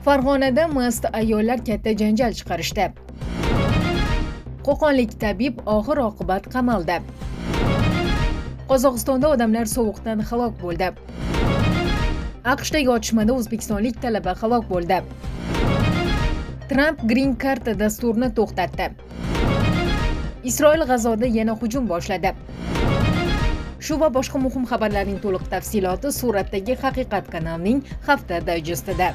Farg'onada mast ayollar katta janjal chiqarishdi. Qo'qonlik tabib og'ir oqibat qamaldi. Qozog'istonda odamlar sovuqdan halok bo'ldi. AQShdagi otishmada o'zbekistonlik talaba halok bo'ldi. Tramp Green Card dasturini to'xtatdi. Isroil G'azoda yana hujum boshladi. Shu va boshqa muhim xabarlarning to'liq tafsiloti suratdagi Haqiqat kanalining hafta dayjestida.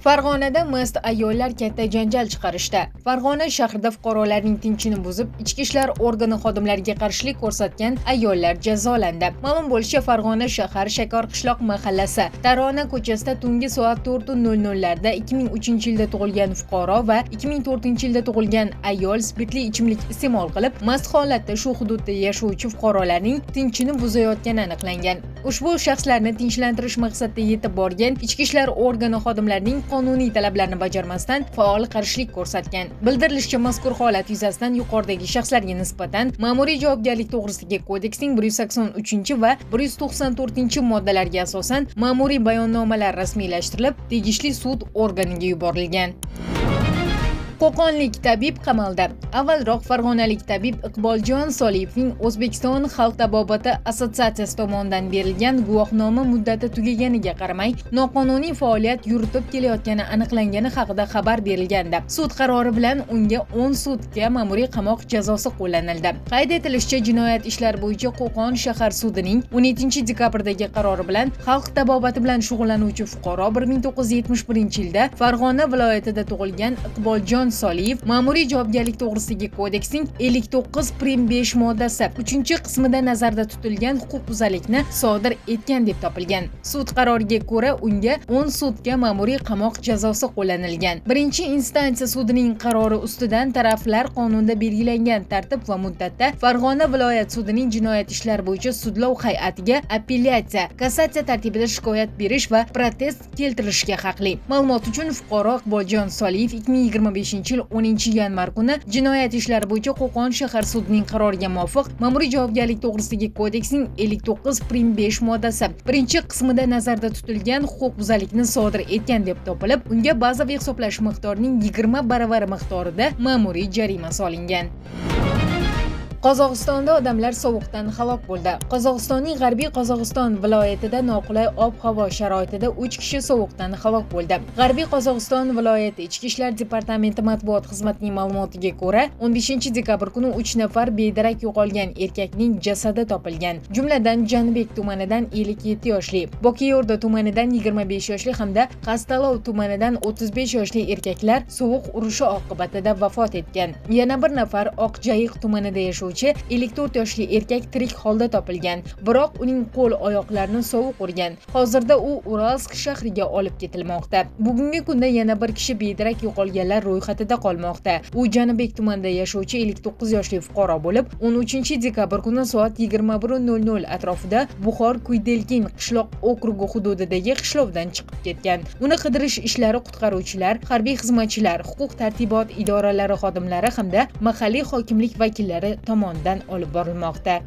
Farg'onada mast ayollar katta janjal chiqarishdi. Farg'ona shahrida fuqarolarning tinchini buzib, ichki ishlar organi xodimlariga qarshilik ko'rsatgan ayollar jazolandi. Ma'lum bo'lishicha, Farg'ona shahar Shakor qishloq mahallasi Tarona ko'chasida tungi soat 4:00 larda 2003-yilda tug'ilgan fuqaro va 2004-yilda tug'ilgan ayol spirtli ichimlik iste'mol qilib, mast holatda shu hududda yashovchi fuqarolarning tinchini buzayotgani aniqlangan. Ushbu shaxslarni tinchlantirish maqsadida yetib borgan ichki ishlar organi xodimlarining qonuniy talablarni bajarmasdan faol qarshilik ko'rsatgan. Bildirilishicha, mazkur holat yuzasidan yuqoridagi shaxslarga nisbatan ma'muriy javobgarlik to'g'risidagi kodeksning 183 va 194 moddalariga asosan ma'muriy bayonnomalar rasmiylashtirilib, tegishli sud organiga yuborilgan. Qo'qonlik tabib qamaldi. Avvalroq farg'onalik tabib Iqboljon Soliyevning O'zbekiston Xalq tabobati assotsiatsiyasi tomonidan berilgan guvohnoma muddati tugaganiga qaramay, noqonuniy faoliyat yuritib kelayotgani aniqlangani haqida xabar berilgandi. Sud qarori bilan unga 10 sutka ma'muriy qamoq jazosi qo'llanildi. Qayd etilishicha, jinoyat ishlar bo'yicha Qo'qon shahar sudining 17 dekabrdagi qarori bilan xalq tabobati bilan shug'ullanuvchi fuqaro 1971-yilda Farg'ona viloyatida tug'ilgan Iqboljon Soliyev ma'muriy javobgarlik to'g'risidagi kodeksning 59-5 moddasi 3-qismida nazarda tutilgan huquqbuzarlikni sodir etgan deb topilgan. Sud qaroriga ko'ra unga 10 sutka ma'muriy qamoq jazosi qo'llanilgan. Birinchi instansiya sudining qarori ustidan taraflar qonunda belgilangan tartib va muddatda Farg'ona viloyat sudining jinoyat ishlar bo'yicha sudlov hay'atiga apellyatsiya, kassatsiya tartibida shikoyat berish va protest keltirishga haqli. Ma'lumot uchun, fuqaro Iqboljon Soliyev 2025-yil 10-yanvar kuni jinoyat ishlari bo'yicha Qo'qon shahar sudining qaroriga muvofiq ma'muriy javobgarlik to'g'risidagi kodeksning 59-5 moddasi 1-qismida nazarda tutilgan huquqbuzarlikni sodir etgan deb topilib, unga bazaviy hisoblash miqdorining 20 baravari miqdorida ma'muriy jarima solingan. Qozog'istonda odamlar sovuqdan halok bo'ldi. Qozog'istonning G'arbiy Qozog'iston viloyatida noqulay ob-havo sharoitida 3 kishi sovuqdan halok bo'ldi. G'arbiy Qozog'iston viloyati Ichki ishlar departamenti matbuot xizmatining ma'lumotiga ko'ra, 15-dekabr kuni 3 nafar bedarak yo'qolgan erkakning jasadi topilgan. Jumladan Janibek tumanidan 57 yoshli, Bokiyorda tumanidan 25 yoshli hamda Qastalov tumanidan 35 yoshli erkaklar sovuq urishi oqibatida vafot etgan. Yana bir nafar Oqjayiq tumanida yashovchi 54 yoshli erkak tirik holda topilgan, biroq uning qo'l-oyoqlarini sovuq urgan. Hozirda u Uralsk shahriga olib ketilmoqda. Bugungi kunda yana bir kishi bedarak yo'qolganlar ro'yxatida qolmoqda. U Janibek tumanida yashovchi 59 yoshli fuqaro bo'lib, 13-dekabr kuni soat 21:00 atrofida Buxor-Kuydelkin qishloq okrugi hududidagi qishloqdan chiqib ketgan. Uni qidirish ishlari qutqaruvchilar, harbiy xizmatchilar, huquq-tartibot idoralari xodimlari hamda mahalliy hokimlik vakillari tomonidan olib borilmoqda.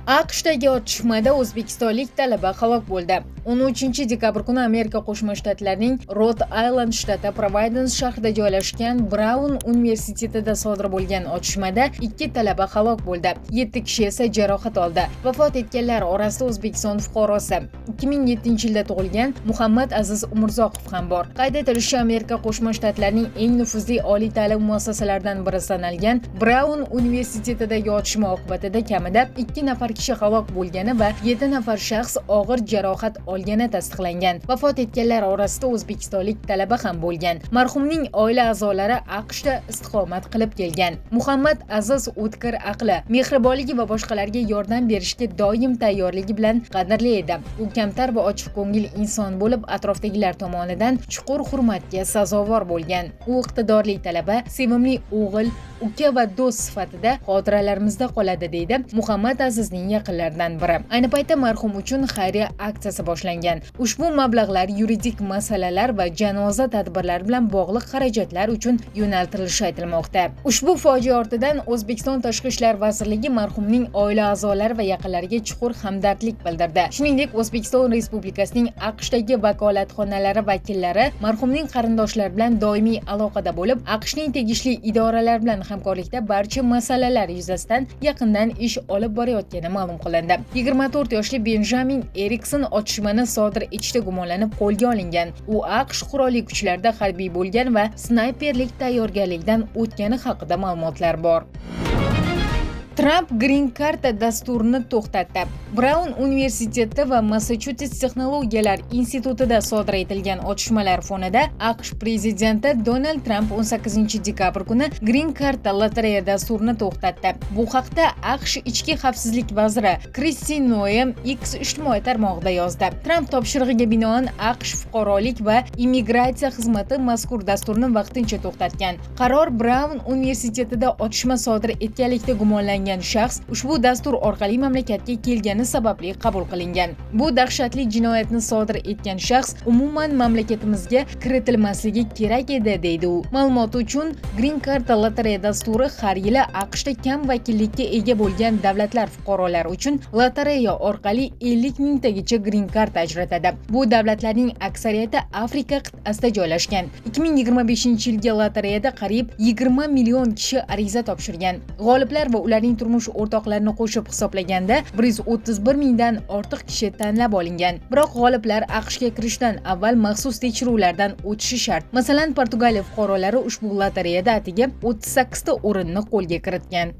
AQShdagi otishmada o'zbekistonlik talaba halok bo'ldi. 13-dekabr kuni Amerika Qo'shma Shtatlarining Rhode Island shtati Providence shahrida joylashgan Brown universitetida sodir bo'lgan otishmada 2 talaba halok bo'ldi. 7 kishi esa jarohat oldi. Vafot etganlar orasida O'zbekiston fuqarosi 2007-yilda tug'ilgan Muhammad Aziz Umurzoqov ham bor. Qayd etilishicha, Amerika Qo'shma Shtatlarining eng nufuzli oliy ta'lim muassasalaridan biri sanalgan Brown universitetidagi otishma oqibatida kamida 2 nafar kishi halok bo'lgani va 7 nafar shaxs og'ir jarohat olgani tasdiqlangan. Vafot etganlar orasida o'zbekistonlik talaba ham bo'lgan. Marhumning oila a'zolari AQShda istiqomat qilib kelgan. Muhammad Aziz o'tkir aqli, mehribonligi va boshqalarga yordam berishga doim tayyorligi bilan qadrli edi. U kamtar va ochiqko'ngil inson bo'lib, atrofdagilar tomonidan chuqur hurmatga sazovor bo'lgan. U iqtidorli talaba, sevimli o'g'il, uka va do'st sifatida xotiralarimizda qoladi, deydi Muhammad Azizning yaqinlaridan biri. Ayni paytda marhum uchun xayriya aksiyasi boshlangan. Ushbu mablag'lar yuridik masalalar va janoza tadbirlari bilan bog'liq xarajatlar uchun yo'naltirilishi aytilmoqda. Ushbu fojia ortidan O'zbekiston Tashqi ishlar vazirligi marhumning oila a'zolari va yaqinlariga chuqur hamdardlik bildirdi. Shuningdek, O'zbekiston Respublikasining AQShdagi vakolatxonalari vakillari marhumning qarindoshlari bilan doimiy aloqada bo'lib, AQShning tegishli idoralari bilan hamkorlikda barcha masalalar yuzasidan yaqindan ish olib borayotgani ma'lum qilindi. 24 yoshli Benjamin Erikson otishmani sodir etishda gumonlanib qo'lga olingan. U AQSh qurolli kuchlarida harbiy bo'lgan va snayperlik tayyorgarlikdan o'tgani haqida ma'lumotlar bor. Tramp Green Karta dasturini to'xtatdi. Braun universiteti va Massachusets texnologiyalar institutida sodir etilgan otishmalar fonida AQSh prezidenti Donald Tramp 18 dekabr kuni Green Karta lotereya dasturini to'xtatdi. Bu haqda AQSh ichki xavfsizlik vaziri Kristi Noem X ijtimoiy tarmog'ida yozdi. Tramp topshirig'iga binoan AQSh fuqarolik va immigratsiya xizmati mazkur dasturni vaqtincha to'xtatgan. Qaror Braun universitetida otishma sodir etganlikda gumonlangan shaxs ushbu dastur orqali mamlakatga kelgani sababli qabul qilingan. Bu dahshatli jinoyatni sodir etgan shaxs umuman mamlakatimizga kiritilmasligi kerak edi, deydi u. Ma'lumot uchun, Green Karta lotereya dasturi har yili AQShda kam vakillikka ega bo'lgan davlatlar fuqarolari uchun lotereya orqali 50 mingtagacha Green Karta ajratadi. Bu davlatlarning aksariyati Afrika qit'asida joylashgan. 2025-yilga lotereyada qariyb 20 million kishi ariza topshirgan. G'oliblar va ularning turmush o'rtoqlarini qo'shib hisoblaganda 131 mingdan ortiq kishi tanlab olingan. Biroq g'oliblar AQShga kirishdan avval maxsus tekshiruvlardan o'tishi shart. Masalan, Portugaliya fuqarolari ushbu lotereyada atigi 38 ta o'rinni qo'lga kiritgan.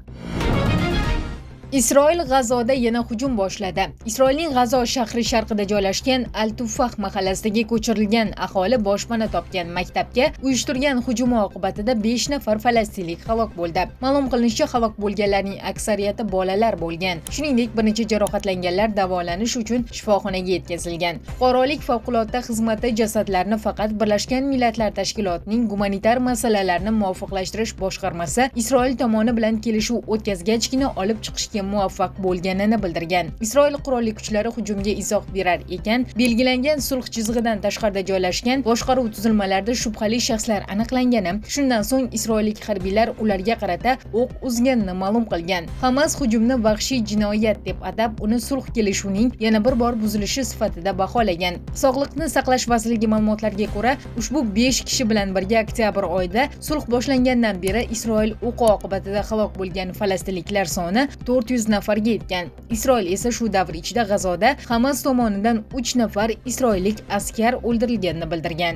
Isroil G'azoda yana hujum boshladi. Isroilning G'azo shahri sharqida joylashgan Al-Tufah mahallasidagi ko'chirilgan aholi boshpana topgan maktabga uyushtirgan hujumi oqibatida 5 nafar falastinlik halok bo'ldi. Ma'lum qilinishicha, halok bo'lganlarning aksariyati bolalar bo'lgan. Shuningdek, bir necha jarohatlanganlar davolanish uchun shifoxonaga yetkazilgan. Fuqarolik favqulodda xizmati jasadlarni faqat Birlashgan Millatlar Tashkilotining gumanitar masalalarni muvofiqlashtirish boshqarmasi Isroil tomoni bilan kelishuv o'tkazgachgina olib chiqishga muvaffaq bo'lganini bildirgan. Isroil qurolli kuchlari hujumga izoh berar ekan, belgilangan sulh chizig'idan tashqarida joylashgan boshqaruv tuzilmalarida shubhali shaxslar aniqlangani, shundan so'ng isroillik harbiylar ularga qarata o'q uzganini ma'lum qilgan. Hamas hujumni vahshiy jinoyat deb atab, uni sulh kelishuvining yana bir bor buzilishi sifatida baholagan. Sog'liqni saqlash vazirligi ma'lumotlariga ko'ra, ushbu 5 kishi bilan birga oktyabr oyida sulh boshlangandan beri Isroil o'qi oqibatida halok bo'lgan falastinliklar soni 400 nafarga yetgan. Isroil esa shu davr ichida G'azoda Hamas tomonidan 3 nafar isroillik askar o'ldirilganini bildirgan.